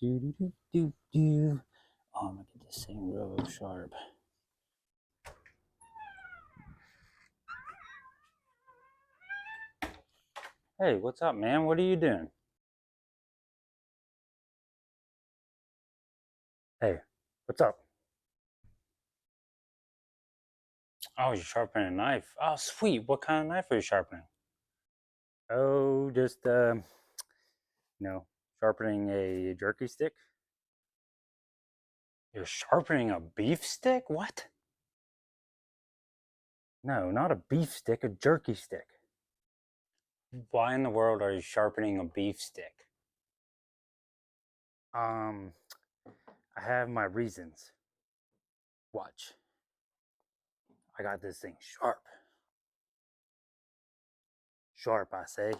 Do do do do do. Oh, I'm gonna get this thing real sharp. Hey, what's up, man? What are you doing? Hey, what's up? Oh, you're sharpening a knife. Oh, sweet. What kind of knife are you sharpening? Oh, just you know, sharpening a jerky stick. You're sharpening a beef stick? What? No, not a beef stick, a jerky stick. Why in the world are you sharpening a beef stick? Um, I have my reasons. Watch. I got this thing sharp. Sharp, I say.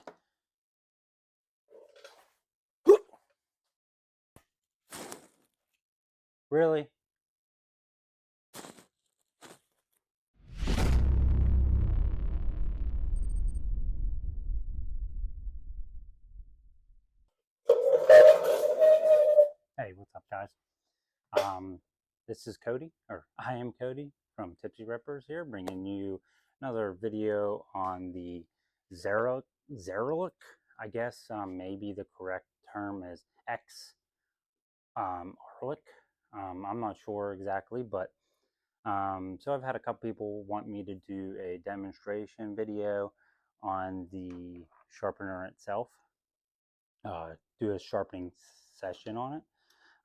Really? Hey, what's up, guys? Um, this is Cody, or I am Cody from Tipsy Rippers here, bringing you another video on the Xarilk. I guess maybe the correct term is X Arlic. I'm not sure exactly, but so I've had a couple people want me to do a demonstration video on the sharpener itself, do a sharpening session on it.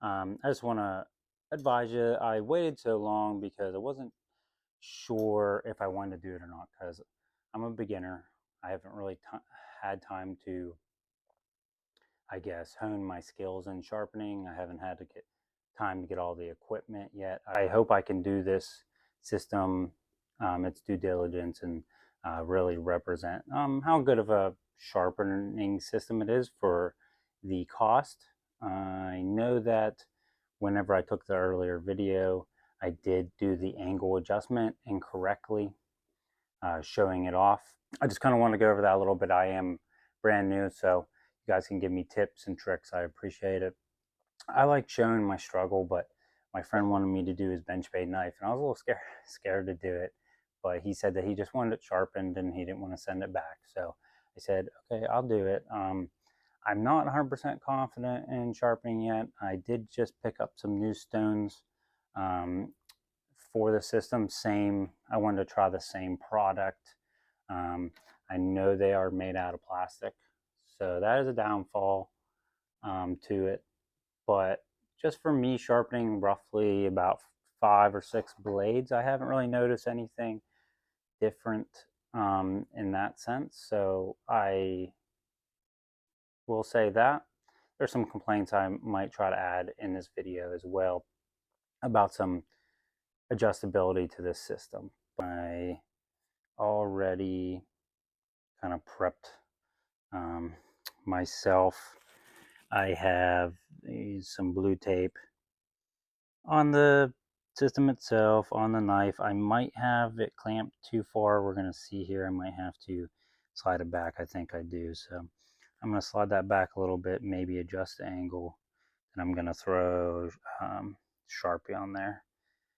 I just want to advise you, I waited so long because I wasn't sure if I wanted to do it or not, because I'm a beginner. I haven't really had time to, I guess, hone my skills in sharpening. I haven't had to get time to get all the equipment yet. I hope I can do this system, its due diligence, and really represent how good of a sharpening system it is for the cost. I know that whenever I took the earlier video, I did do the angle adjustment incorrectly, showing it off. I just kind of want to go over that a little bit. I am brand new, so you guys can give me tips and tricks. I appreciate it. I like showing my struggle, but my friend wanted me to do his bench made knife, and I was a little scared to do it. But he said that he just wanted it sharpened and he didn't want to send it back. So I said, okay, I'll do it. I'm not 100% confident in sharpening yet. I did just pick up some new stones for the system. I wanted to try the same product. I know they are made out of plastic, so that is a downfall to it. But just for me sharpening roughly about 5 or 6 blades, I haven't really noticed anything different in that sense. So I will say that there's some complaints I might try to add in this video as well about some adjustability to this system. I already kind of prepped myself. I have some blue tape on the system itself, on the knife. I might have it clamped too far. We're going to see here. I might have to slide it back. I think I do. So I'm going to slide that back a little bit, maybe adjust the angle. And I'm going to throw Sharpie on there.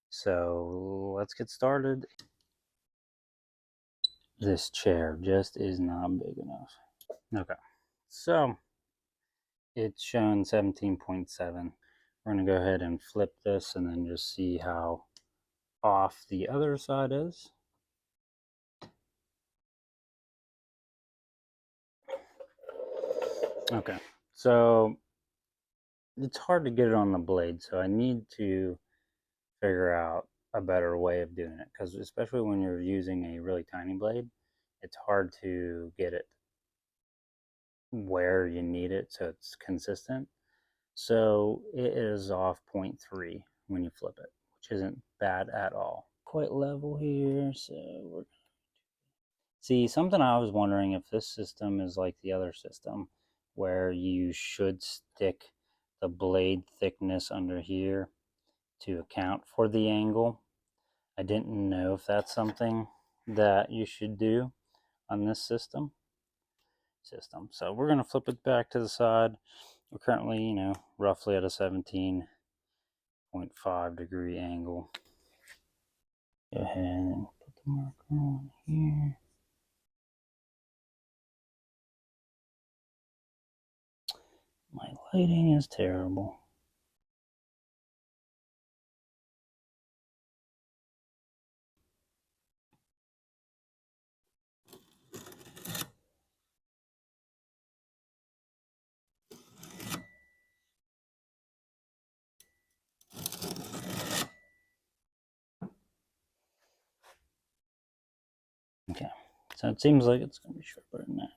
So let's get started. This chair just is not big enough. Okay, so it's shown 17.7. We're going to go ahead and flip this and then just see how off the other side is. Okay, so it's hard to get it on the blade, so I need to figure out a better way of doing it, because especially when you're using a really tiny blade, it's hard to get it where you need it so it's consistent. So it is off 0.3 when you flip it, which isn't bad at all. Quite level here, so we're see, something I was wondering if this system is like the other system where you should stick the blade thickness under here to account for the angle. I didn't know if that's something that you should do on this system. So we're going to flip it back to the side. We're currently, roughly at a 17.5 degree angle. Go ahead and put the marker on here. My lighting is terrible. Okay, so it seems like it's going to be sharper than that.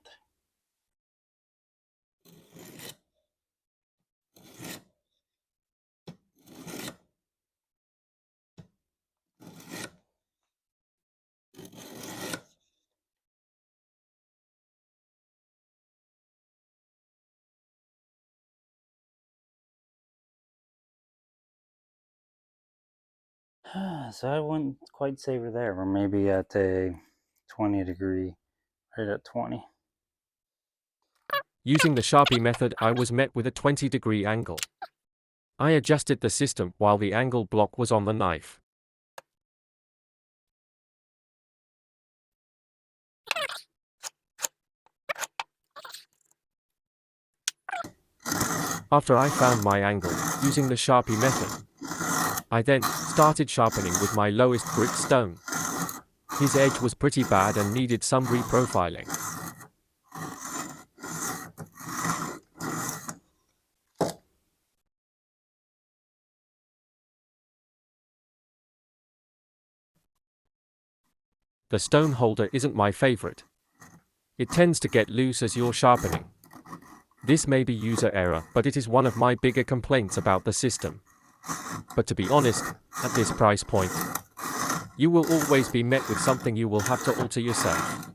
So I wouldn't quite say we're there. We're maybe at a 20 degree, right at 20. Using the Sharpie method, I was met with a 20-degree angle. I adjusted the system while the angle block was on the knife. After I found my angle, using the Sharpie method, I then started sharpening with my lowest grit stone. His edge was pretty bad and needed some reprofiling. The stone holder isn't my favorite. It tends to get loose as you're sharpening. This may be user error, but it is one of my bigger complaints about the system. But to be honest, at this price point, you will always be met with something you will have to alter yourself.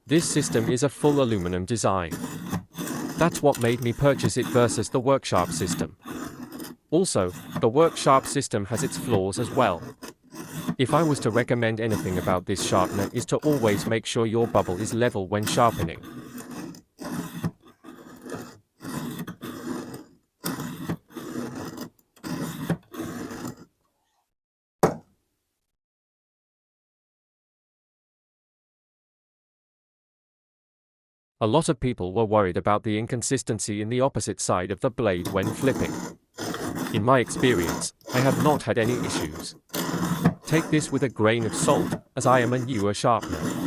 This system is a full aluminum design. That's what made me purchase it versus the Worksharp system. Also, the Worksharp system has its flaws as well. If I was to recommend anything about this sharpener, is to always make sure your bubble is level when sharpening. A lot of people were worried about the inconsistency in the opposite side of the blade when flipping. In my experience, I have not had any issues. Take this with a grain of salt, as I am a newer sharpener.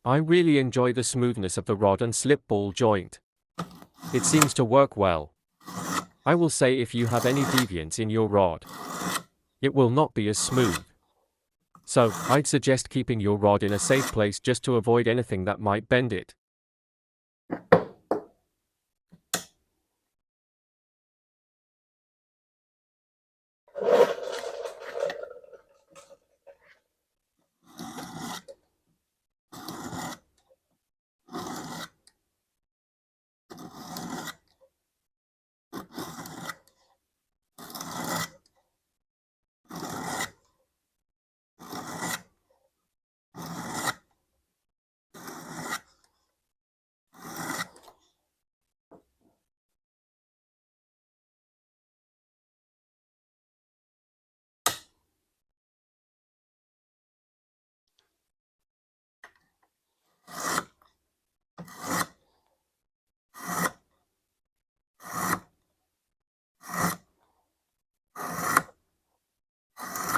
I really enjoy the smoothness of the rod and slip ball joint. It seems to work well. I will say if you have any deviance in your rod, it will not be as smooth. So, I'd suggest keeping your rod in a safe place just to avoid anything that might bend it.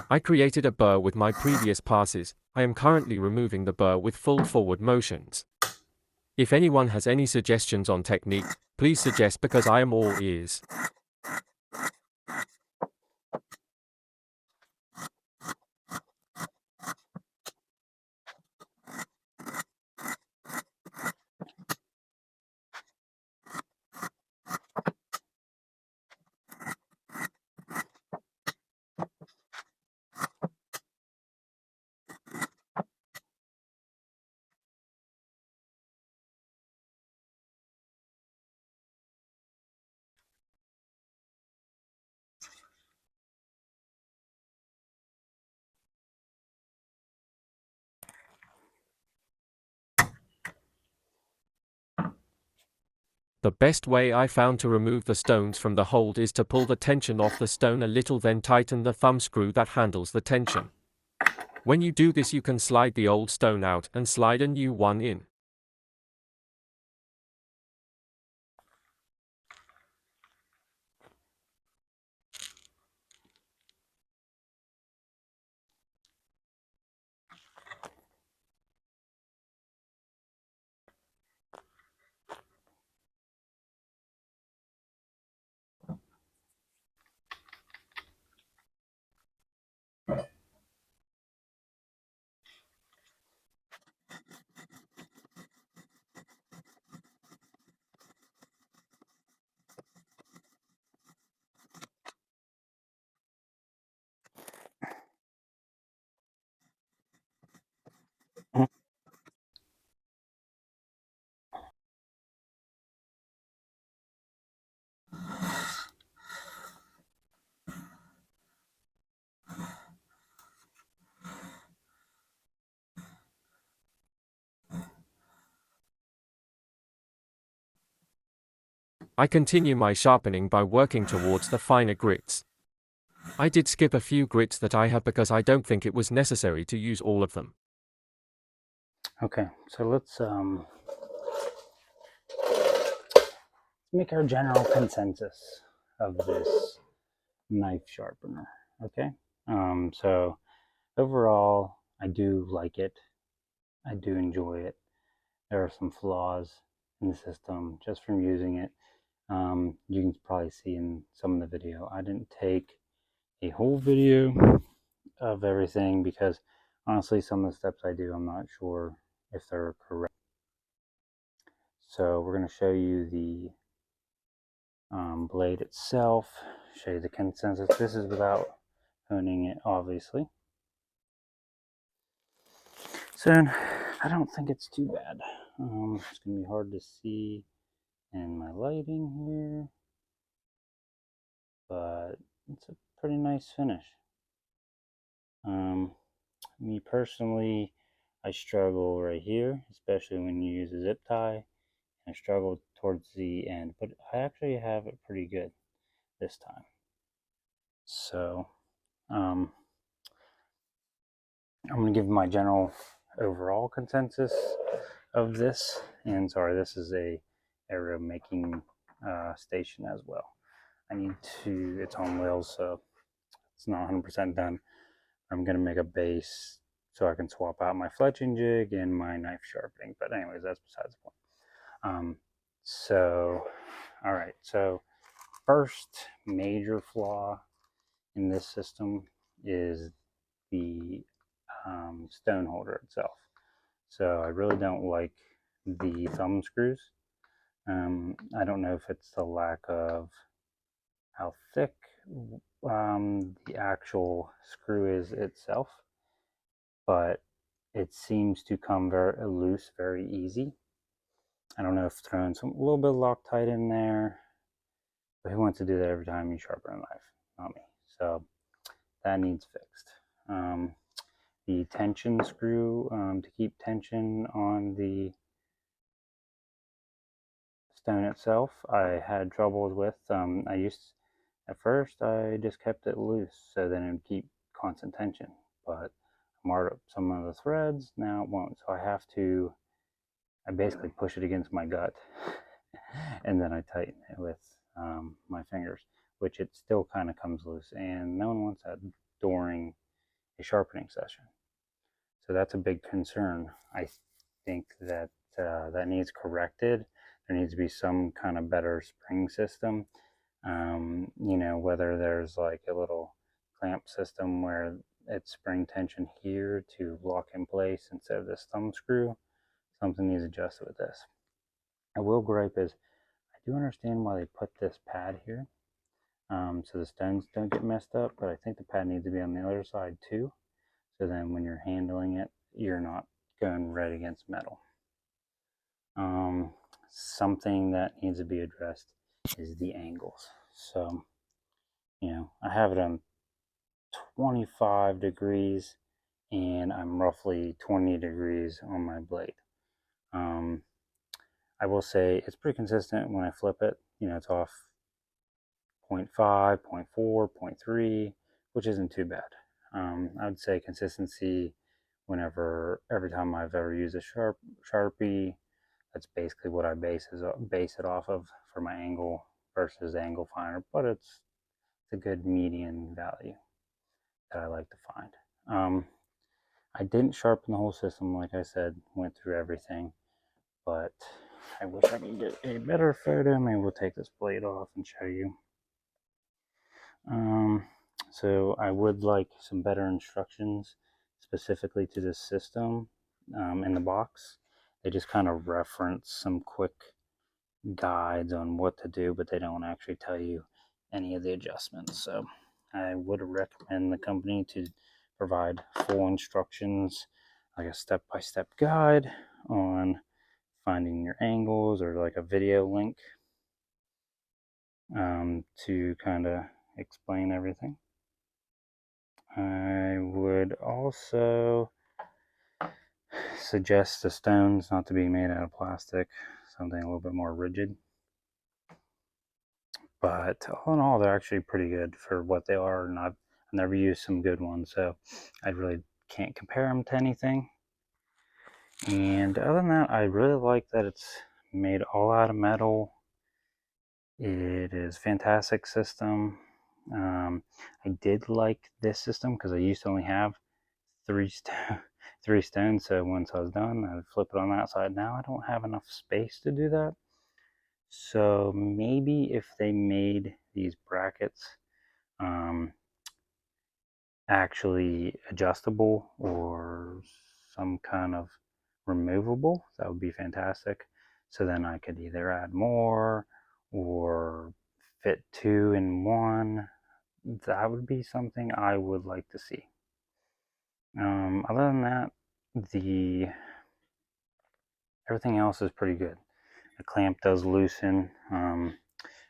I created a burr with my previous passes. I am currently removing the burr with full forward motions. If anyone has any suggestions on technique, please suggest because I am all ears. The best way I found to remove the stones from the hold is to pull the tension off the stone a little, then tighten the thumb screw that handles the tension. When you do this, you can slide the old stone out and slide a new one in. I continue my sharpening by working towards the finer grits. I did skip a few grits that I have because I don't think it was necessary to use all of them. Okay, so let's make our general consensus of this knife sharpener. Okay, so overall, I do like it. I do enjoy it. There are some flaws in the system just from using it. You can probably see in some of the video, I didn't take a whole video of everything because honestly, some of the steps I do, I'm not sure if they're correct. So we're going to show you the blade itself, show you the consensus. This is without honing it, obviously. So I don't think it's too bad. It's going to be hard to see in my lighting here, but it's a pretty nice finish. Me personally, I struggle right here, especially when you use a zip tie. I struggle towards the end, but I actually have it pretty good this time. So, I'm going to give my general overall consensus of this. And sorry, this is a arrow making station as well. I need to, it's on wheels, so it's not 100% done. I'm going to make a base so I can swap out my fletching jig and my knife sharpening. But anyways, that's besides the point. All right. So first major flaw in this system is the stone holder itself. So I really don't like the thumb screws. I don't know if it's the lack of how thick the actual screw is itself, but it seems to come very loose very easy. I don't know if throwing a little bit of Loctite in there, but who wants to do that every time you sharpen a knife? Not me. So that needs fixed. The tension screw to keep tension on the stone itself, I had troubles with. At first, I just kept it loose so then it would keep constant tension, but I marred up some of the threads, now it won't. So I basically push it against my gut and then I tighten it with my fingers, which it still kind of comes loose. And no one wants that during a sharpening session. So that's a big concern. I think that that needs corrected. There needs to be some kind of better spring system. Whether there's like a little clamp system where it's spring tension here to lock in place instead of this thumb screw. Something needs adjusted with this. I will gripe is I do understand why they put this pad here, so the stones don't get messed up, but I think the pad needs to be on the other side too, so then when you're handling it, you're not going right against metal. Something that needs to be addressed is the angles. So, I have it on 25 degrees and I'm roughly 20 degrees on my blade. I will say it's pretty consistent when I flip it. It's off 0.5, 0.4, 0.3, which isn't too bad. I would say consistency every time I've ever used a Sharpie, that's basically what I base it off of for my angle versus the angle finder, but it's a good median value that I like to find. I didn't sharpen the whole system, like I said, went through everything, but I wish I could get a better photo. Maybe we'll take this blade off and show you. So I would like some better instructions specifically to this system in the box. They just kind of reference some quick guides on what to do, but they don't actually tell you any of the adjustments. So I would recommend the company to provide full instructions, like a step-by-step guide on finding your angles, or like a video link to kind of explain everything. I would also suggest the stones not to be made out of plastic, something a little bit more rigid. But all in all, they're actually pretty good for what they are, and I've never used some good ones, so I really can't compare them to anything. And other than that, I really like that it's made all out of metal. It is a fantastic system. I did like this system because I used to only have three stones, so once I was done, I'd flip it on that side. Now I don't have enough space to do that. So maybe if they made these brackets actually adjustable or some kind of removable, that would be fantastic. So then I could either add more or fit two in one. That would be something I would like to see. Other than that, everything else is pretty good. The clamp does loosen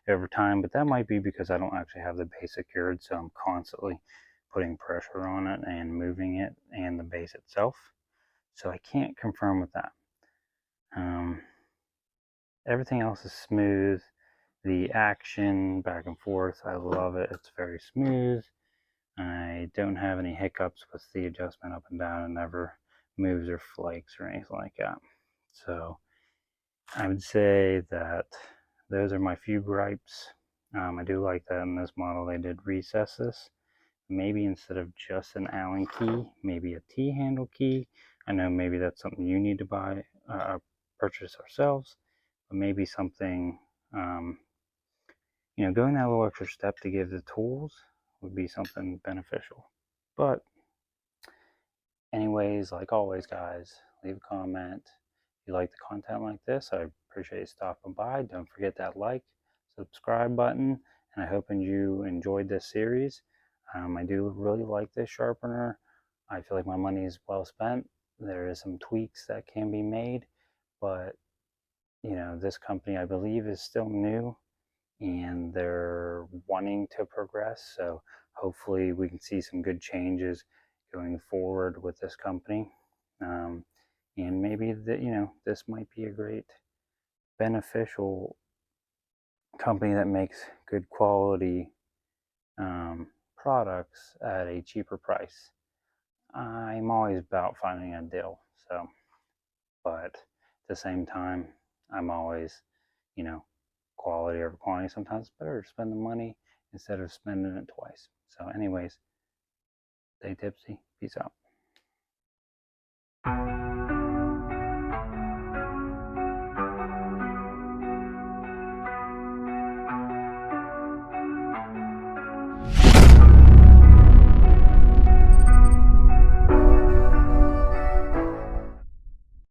over time, but that might be because I don't actually have the base secured, so I'm constantly putting pressure on it and moving it and the base itself. So I can't confirm with that. Everything else is smooth. The action back and forth, I love it. It's very smooth. I don't have any hiccups with the adjustment up and down. It never moves or flakes or anything like that. So I would say that those are my few gripes. I do like that in this model they did recess this. Maybe instead of just an Allen key, maybe a T-handle key. I know maybe that's something you need to buy, purchase ourselves, but maybe something, going that little extra step to give the tools would be something beneficial. But anyways, like always, guys, leave a comment. If you like the content like this, I appreciate you stopping by. Don't forget that like, subscribe button, and I hope you enjoyed this series. I do really like this sharpener. I feel like my money is well spent. There is some tweaks that can be made, but this company, I believe, is still new and they're wanting to progress. So hopefully we can see some good changes going forward with this company. And maybe this might be a great beneficial company that makes good quality products at a cheaper price. I'm always about finding a deal. So, but at the same time, I'm always, quality over quantity. Sometimes it's better to spend the money instead of spending it twice. So, anyways, stay tipsy. Peace. Peace out.